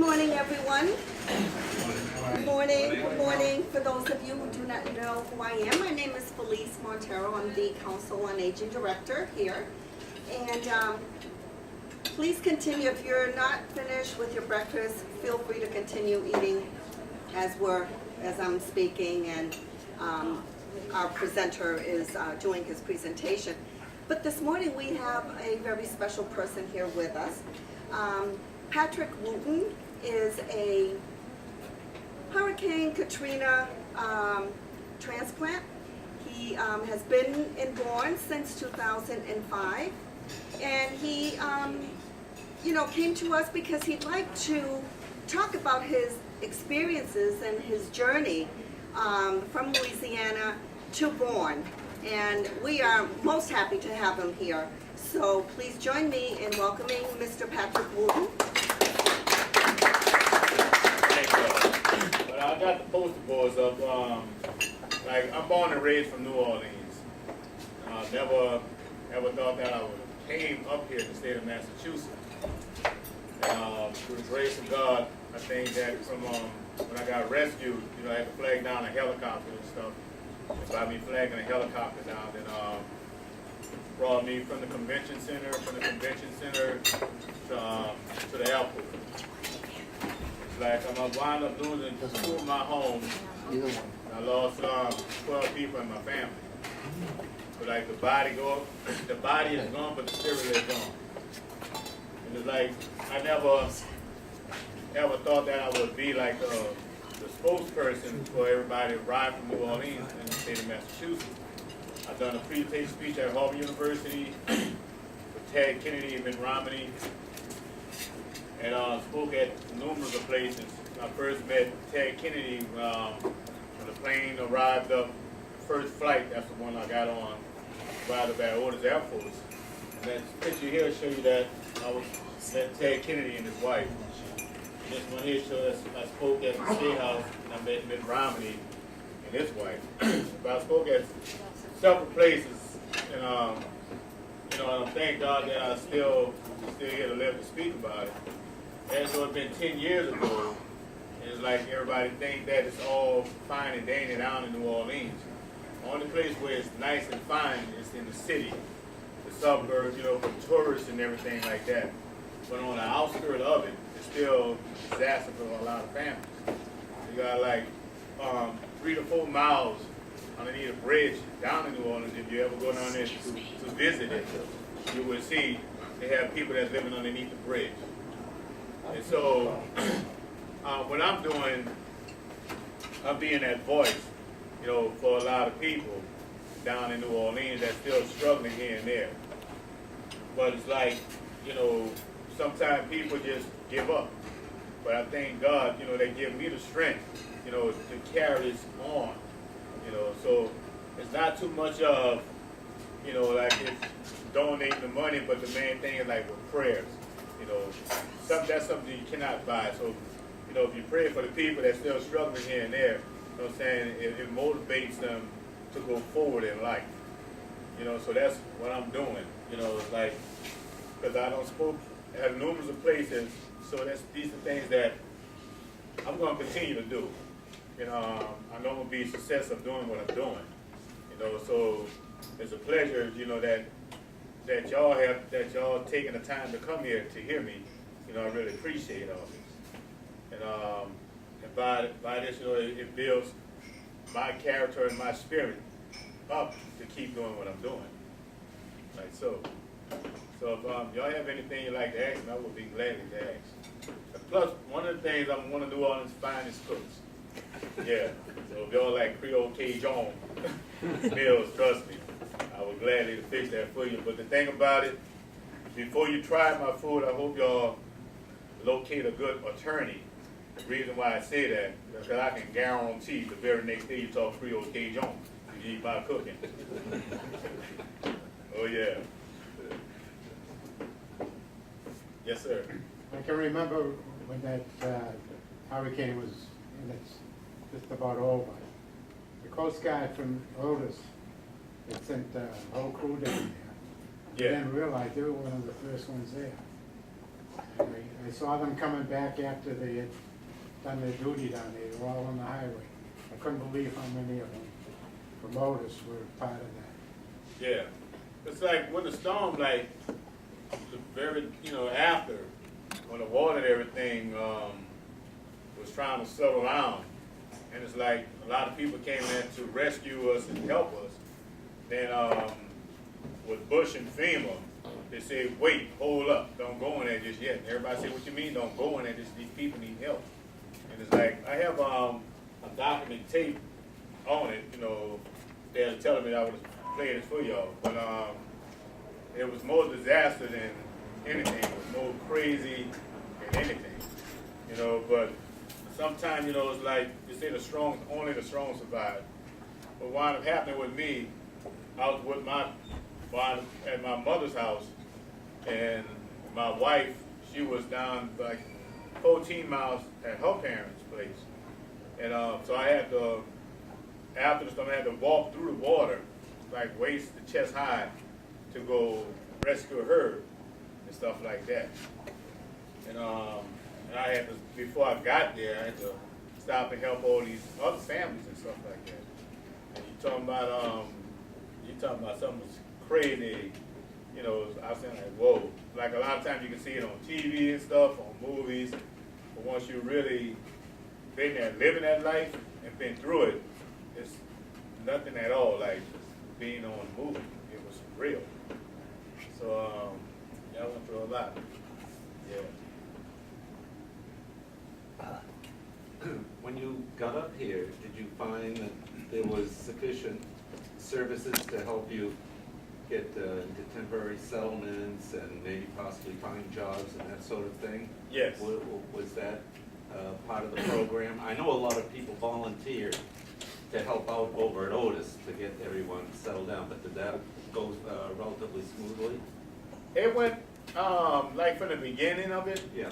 morning, everyone. Good morning. Good morning. For those of you who do not know who I am, my name is Felice Montero. I'm the Council on Aging Director here. And please continue. If you're not finished with your breakfast, feel free to continue eating as I'm speaking and our presenter is doing his presentation. But this morning we have a very special person here with us. Patrick Wooten is a Hurricane Katrina transplant. He has been inborn since 2005, and he, came to us because he'd like to talk about his experiences and his journey from Louisiana to Bourne. And we are most happy to have him here. So please join me in welcoming Mr. Patrick Wooten. But I got the poster boards up. I'm born and raised from New Orleans. Never thought that I would have came up here to the state of Massachusetts. And through the grace of God, I think that from when I got rescued, I had to flag down a helicopter and stuff. And by me flagging a helicopter down, then brought me from the convention center, to the airport. It's like I wound up losing two of my homes. I lost 12 people in my family. But like the body is gone, but the spirit is gone. And it's like I never ever thought that I would be like the spokesperson for everybody that arrived from New Orleans in the state of Massachusetts. I've done a presentation speech at Harvard University with Ted Kennedy and Mitt Romney, and spoke at numerous of places. I first met Ted Kennedy when the plane arrived up, first flight, that's the one I got on, arrived up at Orders Air Force. And that picture here shows you that I was met Ted Kennedy and his wife. This one here shows I spoke at the State House and I met Mitt Romney and his wife. But I spoke at several places, and I thank God that I still here to live to speak about it. And so it's been 10 years ago, and it's like everybody think that it's all fine and dandy down in New Orleans. The only place where it's nice and fine is in the city, the suburbs, for tourists and everything like that. But on the outskirts of it, it's still a disaster for a lot of families. You got like 3 to 4 miles underneath a bridge down in New Orleans. If you ever go down there to visit it, you will see they have people that's living underneath the bridge. And so what I'm doing, I'm being that voice, for a lot of people down in New Orleans that's still struggling here and there. But it's like, sometimes people just give up. But I thank God, they give me the strength, to carry this on. So it's not too much of, like it's donating the money, but the main thing is like with prayers. That's something you cannot buy. So, if you pray for the people that's still struggling here and there, what I'm saying, it motivates them to go forward in life. So that's what I'm doing. It's like, because I don't spoke at numerous of places, so these are things that I'm going to continue to do. I know I'm going to be a success of doing what I'm doing. So it's a pleasure, that y'all taking the time to come here to hear me. I really appreciate all this. And by this, it builds my character and my spirit up to keep doing what I'm doing. Like so. So if y'all have anything you'd like to ask me, I would be glad to ask. Plus, one of the things I'm one of New Orleans' finest cooks. Yeah. So if y'all like Creole Cajun meals, trust me, I would gladly fix that for you. But the thing about it, before you try my food, I hope y'all locate a good attorney. The reason why I say that is because I can guarantee the very next day you talk Creole Cajun, you eat my cooking. Oh yeah. Yes, sir. I can remember when that hurricane was, and it's just about over. The Coast Guard from Otis had sent a whole crew down there. Yeah. I didn't realize they were one of the first ones there. And I saw them coming back after they had done their duty down there. They were all on the highway. I couldn't believe how many of them from Otis were part of that. Yeah. It's like with the storm, like, the very, after, when the water and everything was trying to settle down, and it's like a lot of people came in to rescue us and help us. Then with Bush and FEMA, they said, wait, hold up, don't go in there just yet. And everybody said, what you mean don't go in there, just these people need help. And it's like, I have a document tape on it, they're telling me I was playing this for y'all, but it was more disaster than anything. It was more crazy than anything, but sometimes, it's like, they say only the strong survive. But what wound up happening with me, I was with at my mother's house, and my wife, she was down like 14 miles at her parents' place. And so I had to, after the storm, I had to walk through the water, like waist to chest high, to go rescue her and stuff like that. And I had to, before I got there, I had to stop and help all these other families and stuff like that. And you talking about something that's crazy, I was saying like, whoa. Like a lot of times you can see it on TV and stuff, on movies, but once you really been there, living that life and been through it, it's nothing at all like being on the movie. It was real. So, I went through a lot. Yeah. When you got up here, did you find that there was sufficient services to help you get into temporary settlements and maybe possibly find jobs and that sort of thing? Yes. Was that part of the program? I know a lot of people volunteered to help out over at Otis to get everyone settled down, but did that go relatively smoothly? It went, like from the beginning of it, Yeah.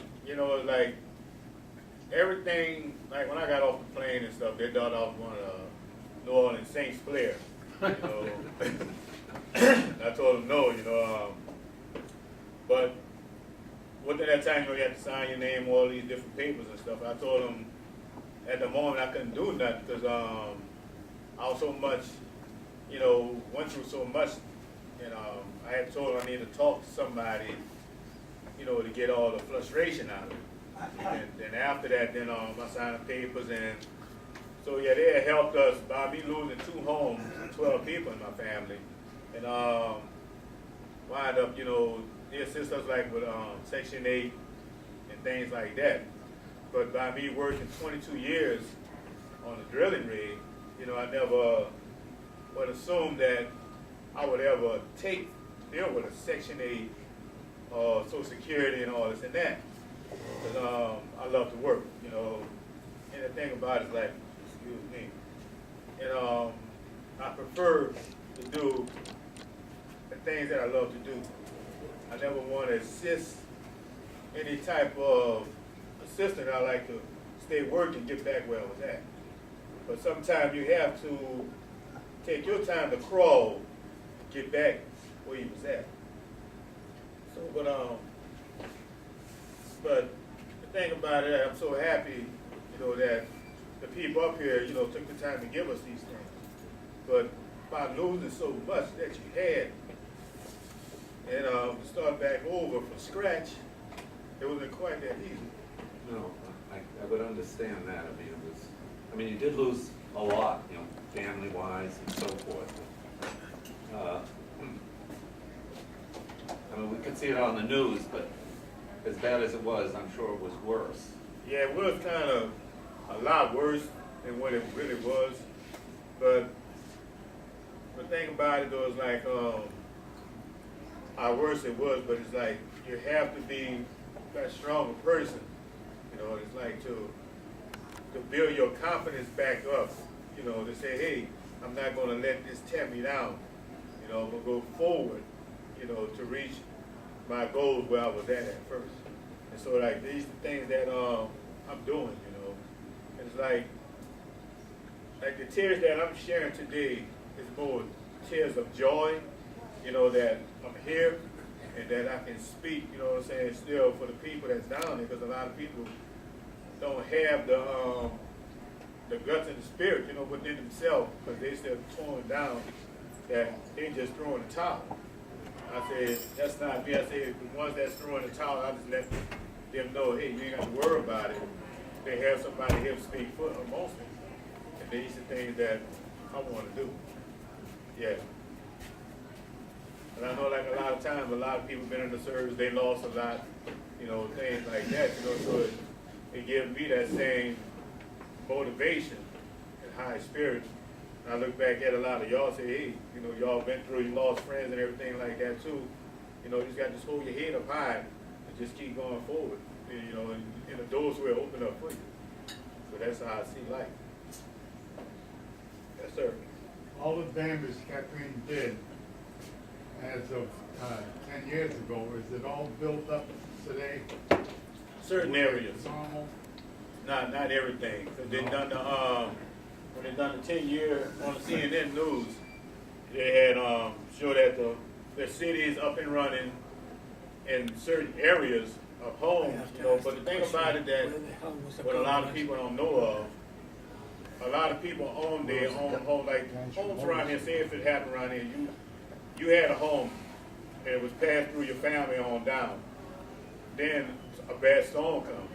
Like everything, like when I got off the plane and stuff, they got off one of New Orleans Saints Flair. I told them no, but within that time, you had to sign your name, all these different papers and stuff. I told them at the moment I couldn't do nothing because I was so much, went through so much, and I had told them I needed to talk to somebody, to get all the frustration out of it. And then after that, I signed the papers, and so yeah, they had helped us by me losing 2 homes, 12 people in my family, and wind up, they assist us like with Section 8 and things like that. But by me working 22 years on the drilling rig, I never would assume that I would ever deal with a Section 8 Social Security and all this and that. Because I love to work, and the thing about it is like, excuse me, and I prefer to do the things that I love to do. I never want to assist any type of assistant. I like to stay working, get back where I was at. But sometimes you have to take your time to crawl, get back where you was at. So, but the thing about it, I'm so happy, that the people up here, took the time to give us these things. But by losing so much that you had, and to start back over from scratch, it wasn't quite that easy. No, I would understand that. I mean, you did lose a lot, family-wise and so forth. We could see it on the news, but as bad as it was, I'm sure it was worse. Yeah, it was kind of a lot worse than what it really was. But the thing about it, though, is like how worse it was, but it's like you have to be that strong a person. It's like to build your confidence back up, to say, hey, I'm not going to let this tear me down. I'm going to go forward, to reach my goals where I was at first. And so, like, these are things that I'm doing, And it's like the tears that I'm sharing today is more tears of joy, that I'm here and that I can speak, you know what I'm saying, still for the people that's down there, because a lot of people don't have the guts and the spirit, you know, within themselves, because they still torn down, that they just throwing the towel. I said, that's not me. I said, the ones that's throwing the towel, I just let them know, hey, you ain't got to worry about it. They have somebody here to speak for them mostly. And these are things that I want to do. Yeah. And I know like a lot of times, a lot of people been in the service, they lost a lot, you know, things like that, you know, so it gives me that same motivation and high spirit. And I look back at a lot of y'all, say, hey, you know, y'all been through, you lost friends and everything like that too. You know, you just got to just hold your head up high and just keep going forward. And, you know, and the doors will open up for you. So that's how I see life. Yes, sir. All the damage Katrina did as of 10 years ago, is it all built up today? Certain areas. Normal? Not everything. Cause they done the when they done the 10-year on the CNN news, they had showed that the city is up and running in certain areas of homes, you know. But the thing about it that what a lot of people don't know of, a lot of people own their own home, like homes around here. Say if it happened around here, you had a home and it was passed through your family on down. Then a bad storm comes.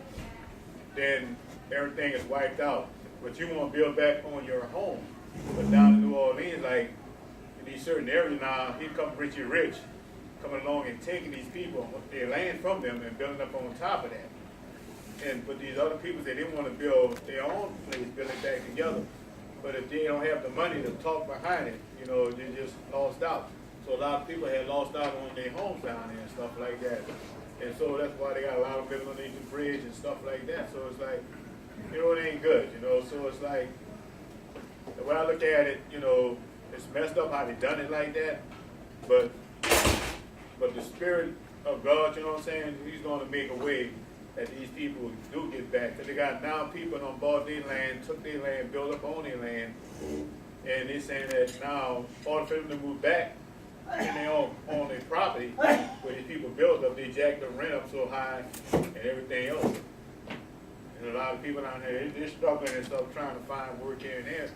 Then everything is wiped out. But you want to build back on your home. But down in New Orleans, like in these certain areas now, here come Richie Rich coming along and taking these people, their land from them and building up on top of that. But these other people say they want to build their own place, build it back together. But if they don't have the money to talk behind it, you know, they just lost out. So a lot of people had lost out on their homes down there and stuff like that. And so that's why they got a lot of living underneath the bridge and stuff like that. So it's like, you know, it ain't good, you know. So it's like, the way I look at it, you know, it's messed up how they done it like that. But the spirit of God, you know what I'm saying, he's going to make a way that these people do get back. Because they got now people on bought their land, took their land, built up on their land. And they're saying that now, order for them to move back, and they own their property, where these people built up, they jacked the rent up so high and everything else. And a lot of people down there, they're struggling and stuff, trying to find work here and there.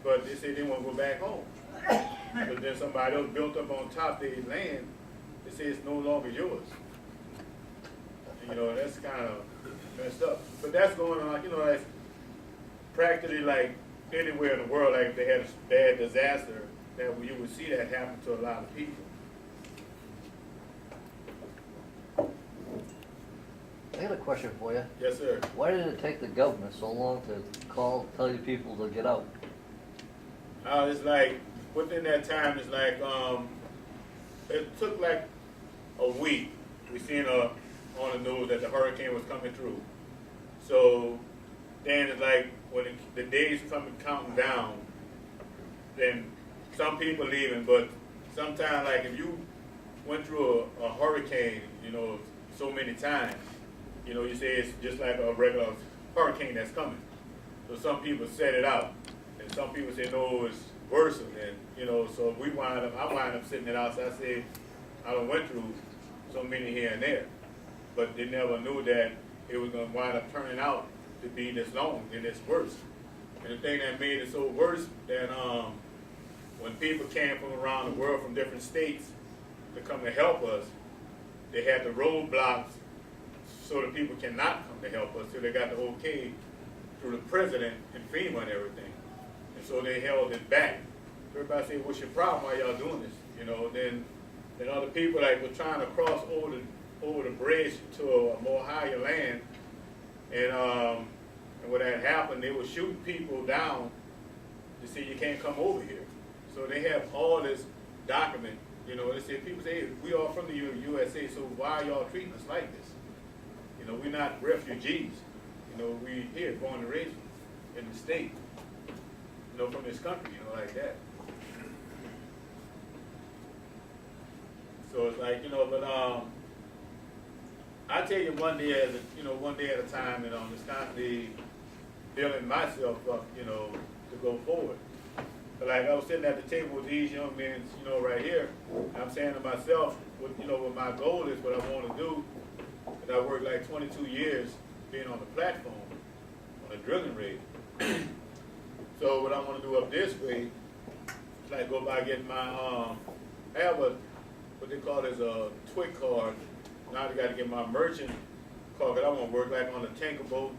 But they say they want to go back home. But then somebody else built up on top of their land, they say it's no longer yours. And, you know, that's kind of messed up. But that's going on, you know, that's practically like anywhere in the world, like if they had a bad disaster, that you would see that happen to a lot of people. I got a question for you. Yes, sir. Why did it take the government so long to tell you people to get out? It's like, within that time, it's like, it took like a week. We seen on the news that the hurricane was coming through. So then it's like, when the days counting down, then some people leaving, but sometimes, like if you went through a hurricane, you know, so many times, you know, you say it's just like a regular hurricane that's coming. So some people set it out, and some people say, no, it's worse than, you know, so I wind up sitting it out. So I said, I done went through so many here and there, but they never knew that it was going to wind up turning out to be this long and this worse. And the thing that made it so worse, that when people came from around the world, from different states, to come to help us, they had the roadblocks so the people cannot come to help us, so they got the okay through the president and FEMA and everything. And so they held it back. Everybody said, what's your problem? Why y'all doing this? You know, then other people like were trying to cross over the bridge to a more higher land, and when that happened, they were shooting people down to say you can't come over here. So they have all this document, you know, they say, people say, hey, we are from the USA, so why are y'all treating us like this? You know, we're not refugees. You know, we here, born and raised in the state, you know, from this country, you know, like that. So it's like, you know, but I tell you, one day at a time, and I'm just constantly building myself up, you know, to go forward. But like I was sitting at the table with these young men, you know, right here, and I'm saying to myself, what, you know, what my goal is, what I want to do, because I worked like 22 years being on the platform, on a drilling rig. So what I want to do up this way is like go by getting my, I have a, what they call is a TWIC card. Now I got to get my merchant card, because I want to work like on a tanker boat,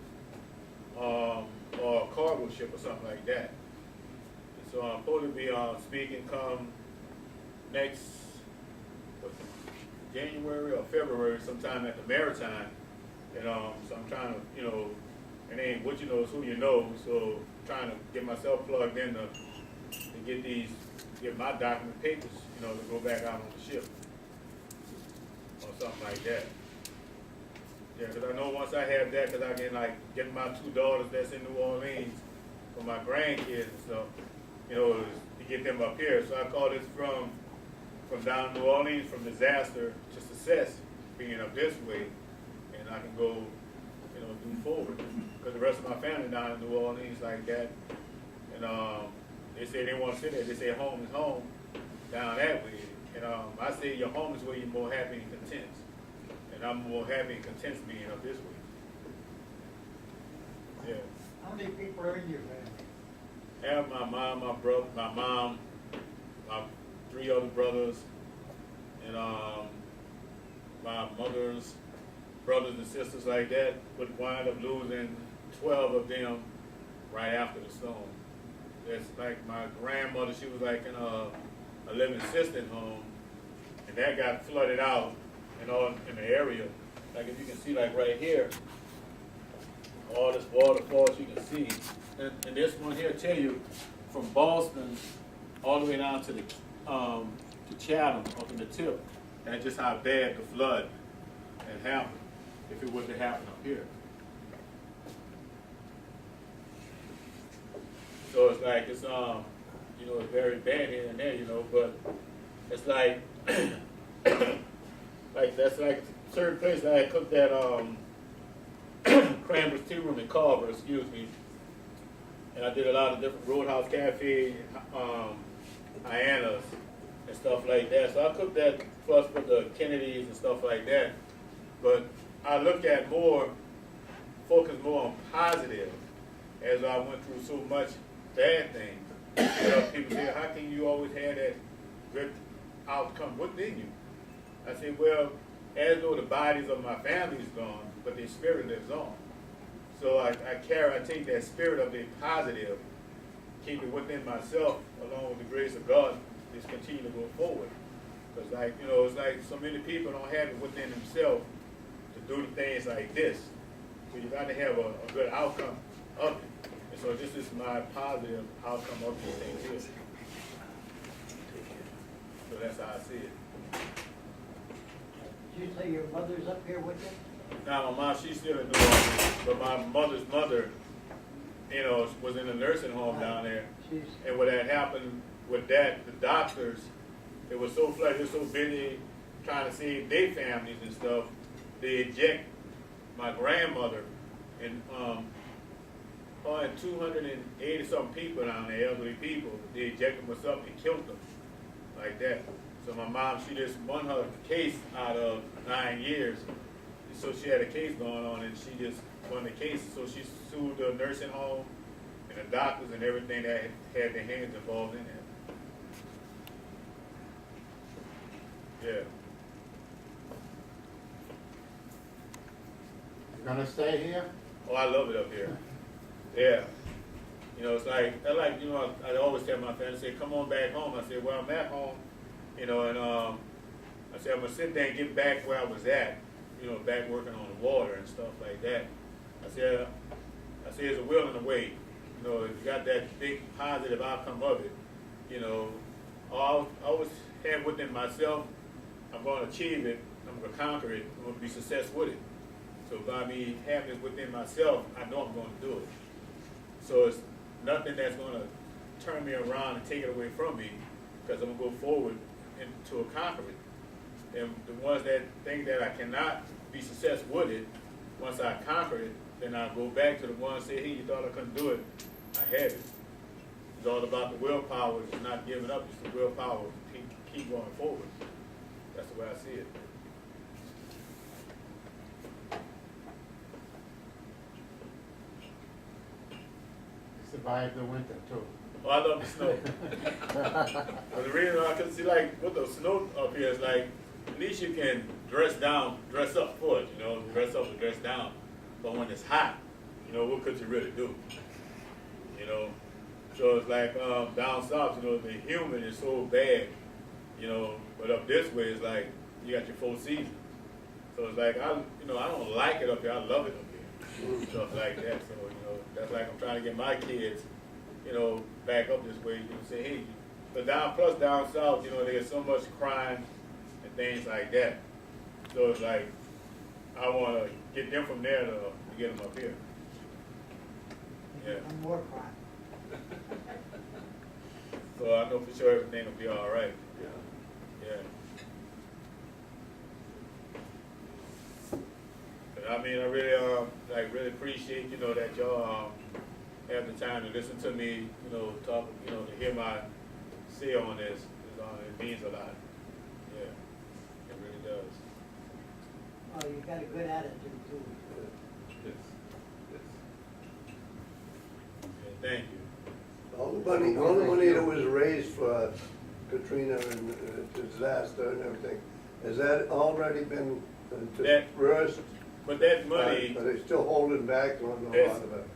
or a cargo ship or something like that. So I'm supposed to be speaking come next January or February, sometime at the Maritime. And so I'm trying to, you know, it ain't what you know, it's who you know. So I'm trying to get myself plugged in to get my document papers, you know, to go back out on the ship or something like that. Yeah, because I know once I have that, because I can like get my 2 daughters that's in New Orleans for my grandkids and stuff, you know, to get them up here. So I call this from down New Orleans, from disaster to success, being up this way, and I can go, you know, move forward. Because the rest of my family down in New Orleans like that, and they say they want to sit there. They say home is home down that way, and I say your home is where you're more happy and content, and I'm more happy and content being up this way. Yeah. How many people are in your family? I have my mom, my brother, my mom, my 3 other brothers, and my mother's brothers and sisters like that, would wind up losing 12 of them right after the storm. That's like my grandmother, she was like in a living assistant home, and that got flooded out and all in the area. Like if you can see like right here, all this waterfalls you can see. And this one here tell you from Boston all the way down to the to Chatham up in the tip. That's just how bad the flood had happened if it wouldn't have happened up here. So it's like it's you know, it's very bad here and there, you know, but it's like like that's like certain places I had cooked that Cranberry's Tea Room in Carver, excuse me. And I did a lot of different Roadhouse Cafe, Hyannas, and stuff like that. So I cooked that plus for the Kennedys and stuff like that. But I look at focus more on positive as I went through so much bad things. You know, people say, how can you always have that good outcome within you? I say, well, as though the bodies of my family is gone, but their spirit lives on. So I take that spirit of the positive, keep it within myself, along with the grace of God, just continue to go forward. Because like, you know, it's like so many people don't have it within themselves to do the things like this. So you got to have a good outcome of it. And so this is my positive outcome of these things here. So that's how I see it. Did you say your mother's up here with you? Now, my mom, she's still in New Orleans, but my mother's mother, you know, was in a nursing home down there. And what had happened with that, the doctors, it was so flooded, it was so busy trying to save their families and stuff, they eject my grandmother and 280-something people down there, elderly people, they ejected them with something and killed them like that. So my mom, she just won her case out of 9 years. So she had a case going on, and she just won the case. So she sued the nursing home and the doctors and everything that had their hands involved in it. Yeah. You gonna stay here? Oh, I love it up here. Yeah. You know, it's like, you know, I always tell my family, say, come on back home. I said, well, I'm at home, you know, and I said, I'm gonna sit there and get back where I was at. You know, back working on the water and stuff like that. I said, it's a will and a way. You know, if you got that big positive outcome of it, you know, I always have within myself, I'm going to achieve it, I'm going to conquer it, I'm going to be successful with it. So by me having it within myself, I know I'm going to do it. So it's nothing that's going to turn me around and take it away from me, because I'm going to go forward and to conquer it. And the ones that think that I cannot be successful with it, once I conquer it, then I go back to the ones that say, hey, you thought I couldn't do it, I have it. It's all about the willpower, it's not giving up, it's the willpower to keep going forward. That's the way I see it. Survive the winter too. Oh, I love the snow. But the reason I can see, like, with the snow up here is like, at least you can dress up for it, you know, dress up or dress down. But when it's hot, you know, what could you really do? You know, so it's like down south, you know, the humid is so bad, you know, but up this way it's like you got your full season. So it's like I don't like it up here. I love it up here, stuff like that. So you know, that's like I'm trying to get my kids, you know, back up this way. You know, say hey, but down south, you know, there's so much crime and things like that. So it's like I want to get them from there to get them up here. Yeah. And more crime. So I know for sure everything will be all right. Yeah. Yeah. But I mean, I really really appreciate, you know, that y'all have the time to listen to me, you know, talk, you know, to hear my say on this. It means a lot. Yeah, it really does. Oh, you got a good attitude too. Yes. Yes. Yeah, thank you. All the money that was raised for Katrina and disaster and everything, has that already been dispersed? But that money, Are they still holding back on a lot of it?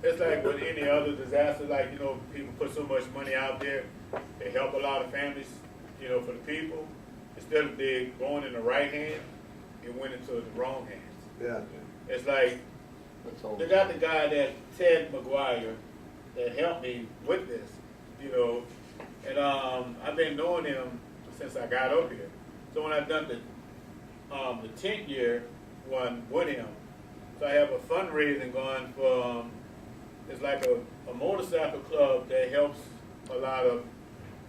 it's like with any other disaster, like, you know, people put so much money out there, they help a lot of families, you know, for the people. Instead of they going in the right hand, it went into the wrong hands. Yeah. It's like, That's all. they got the guy that Ted McGuire that helped me with this, you know, and I've been knowing him since I got up here. So when I've done the 10th year one with him, so I have a fundraising going for it's like a motorcycle club that helps a lot of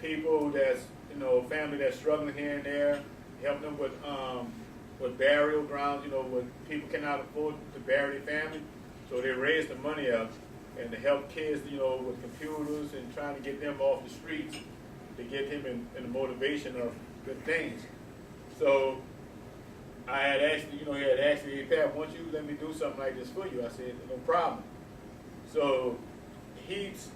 people that's, you know, family that's struggling here and there, help them with burial grounds, you know, when people cannot afford to bury their family, so they raise the money up and to help kids, you know, with computers and trying to get them off the streets, to get him in the motivation of good things. So I had asked, you know, he had asked me, hey, Pat, why don't you let me do something like this for you? I said, no problem. So he's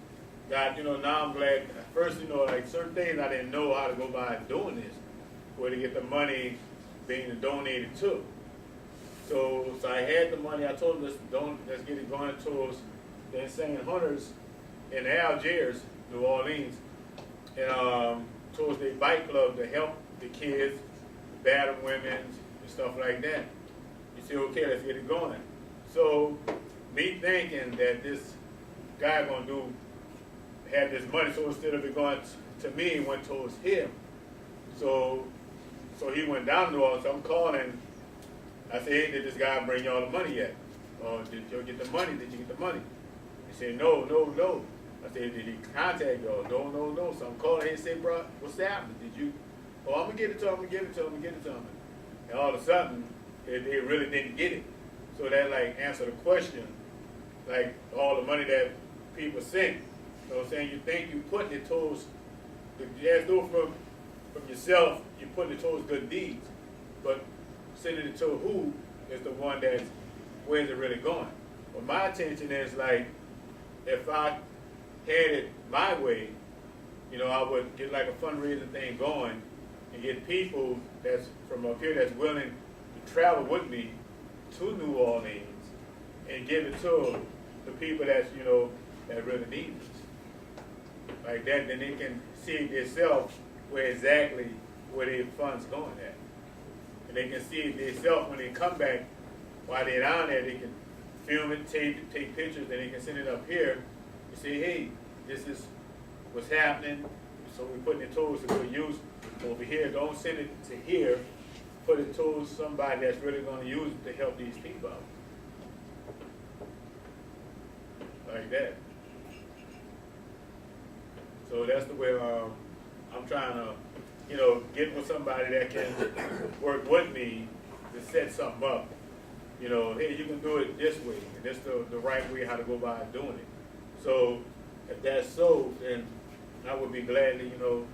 got, you know, now I'm glad, at first, you know, like certain things I didn't know how to go by doing this, where to get the money being donated to. So I had the money, I told him, let's get it going towards the Insane Hunters in Algiers, New Orleans, and towards the bike club to help the kids, battered women, and stuff like that. You say, okay, let's get it going. So me thinking that this guy gonna had this money, so instead of it going to me, it went towards him. So he went down to New Orleans. So I'm calling. I said, hey, did this guy bring y'all the money yet? Or did you get the money? Did you get the money? He said, no. I said, did he contact y'all? No. So I'm calling him and say, bro, what's happening? Did you? Oh, I'm gonna get it to him. And all of a sudden, they really didn't get it. So that like answered the question, like all the money that people sent. You know what I'm saying? You think you're putting it towards, there's no from yourself, you're putting it towards good deeds. But sending it to who is the one that's, where's it really going? Well, my attention is like, if I had it my way, you know, I would get like a fundraising thing going and get people that's from up here that's willing to travel with me to New Orleans and give it to the people that's, you know, that really need it. Like that, then they can see themselves where their funds going at. And they can see it themselves when they come back, while they're down there, they can film it, take pictures, and they can send it up here and say, hey, this is what's happening, so we're putting it towards a good use over here. Don't send it to here, put it towards somebody that's really going to use it to help these people out. Like that. So that's the way I'm trying to, you know, get with somebody that can work with me to set something up. You know, hey, you can do it this way, and this the right way how to go by doing it. So if that's so, then I would be glad to, you know,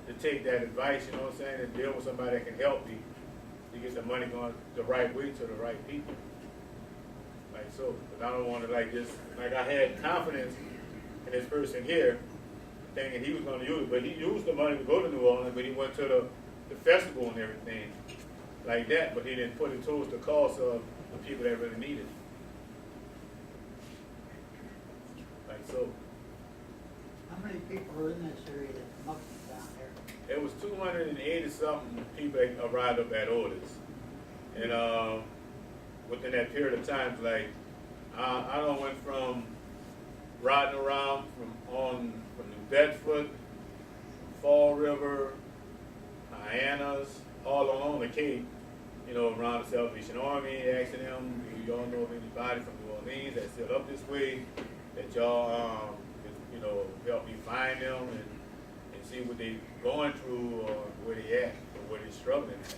to take that advice, you know what I'm saying, and deal with somebody that can help me to get the money going the right way to the right people. Like so, but I don't want to like just, like I had confidence in this person here, thinking he was going to use it, but he used the money to go to New Orleans, but he went to the festival and everything like that, but he didn't put it towards the cost of the people that really needed it. Like so. How many people are in this area that come up and down there? It was 280 something people that arrived up at Otis. And within that period of time, like I don't went from riding around from New Bedford, Fall River, Hyannis, all along the Cape, you know, around the Salvation Army, asking them, do y'all know of anybody from New Orleans that's still up this way, that y'all, you know, help me find them and see what they going through or where they at or where they struggling at.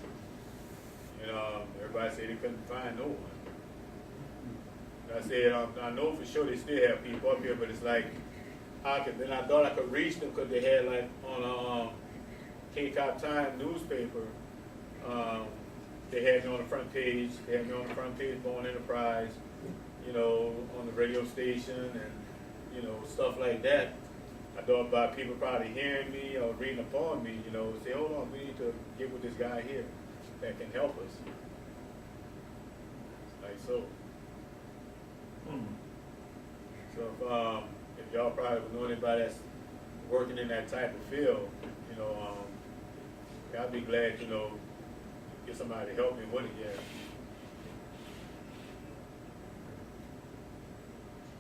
And everybody said they couldn't find no one. I said, I know for sure they still have people up here, but it's like, then I thought I could reach them because they had like on Cape Cod Times newspaper, they had me on the front page. They had me on the front page, Born Enterprise, you know, on the radio station and, you know, stuff like that. I thought about people probably hearing me or reading upon me, you know, say, hold on, we need to get with this guy here that can help us. Like so. So if y'all probably know anybody that's working in that type of field, you know, I'd be glad, you know, get somebody to help me with it, yeah.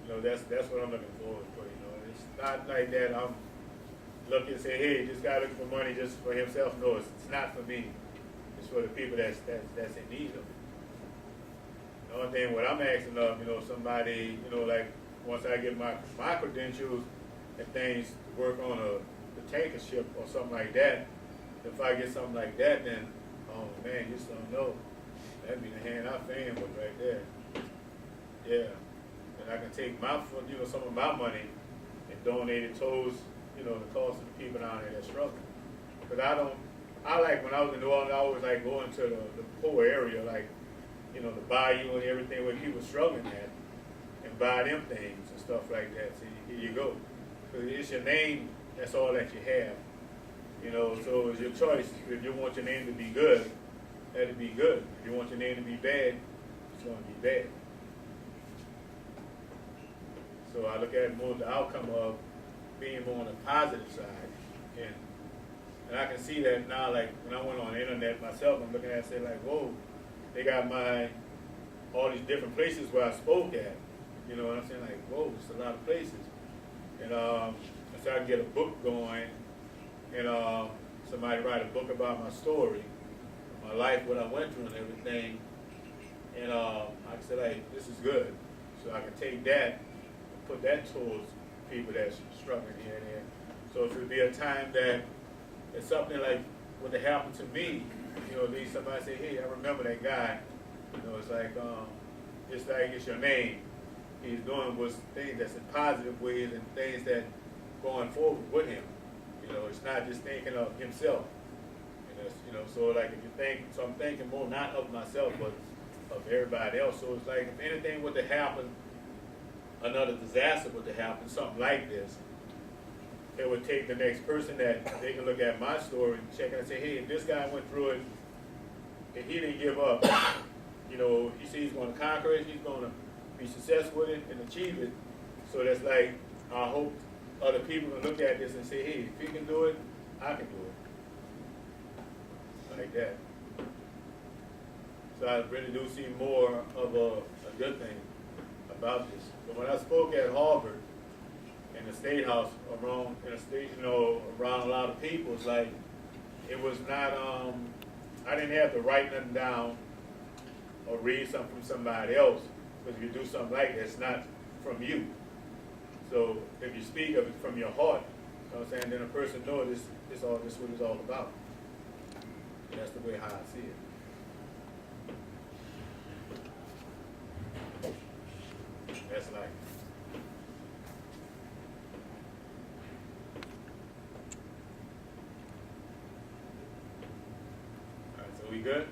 You know, that's what I'm looking forward for, you know. It's not like that I'm looking and say, hey, this guy looking for money just for himself. No, it's not for me. It's for the people that's in need of it. The only thing what I'm asking of, you know, somebody, you know, like once I get my credentials and things to work on the tanker ship or something like that, if I get something like that, then, oh man, you just don't know. That'd be the hand I fan with right there. Yeah. And I can take my, you know, some of my money and donate it towards, you know, the cost of the people down there that struggle. Because I like when I was in New Orleans, I always like going to the poor area, like, you know, the bayou and everything where people struggling at, and buy them things and stuff like that. So here you go. Because it's your name, that's all that you have. You know, so it's your choice. If you want your name to be good, let it be good. If you want your name to be bad, it's going to be bad. So I look at more the outcome of being more on the positive side. And I can see that now, like when I went on the internet myself, I'm looking at it and say like, whoa, they got all these different places where I spoke at. You know what I'm saying? Like, whoa, it's a lot of places. And I started to get a book going, and somebody write a book about my story, my life, what I went through and everything. And I said, like, this is good. So I can take that and put that towards people that's struggling here and there. So if it would be a time that it's something like what happened to me, you know, somebody say, hey, I remember that guy. You know, it's like it's your name. He's doing was things that's in positive ways and things that going forward with him. You know, it's not just thinking of himself. You know, so like if you think, so I'm thinking more not of myself, but of everybody else. So it's like if anything were to happen, another disaster were to happen, something like this, it would take the next person that they can look at my story and check it and say, hey, if this guy went through it, if he didn't give up, you know, he sees he's going to conquer it, he's going to be successful with it and achieve it. So that's like, I hope other people can look at this and say, hey, if he can do it, I can do it. Like that. So I really do see more of a good thing about this. But when I spoke at Harvard, in the State House, around in a state, you know, around a lot of people, it's like it was not. I didn't have to write nothing down or read something from somebody else, because if you do something like that, it's not from you. So if you speak of it from your heart, you know what I'm saying, then a person knows this what it's all about. And that's the way how I see it. That's life. We good?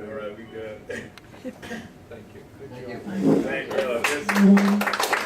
All right, we good. Thank you. Thank you. Thank you.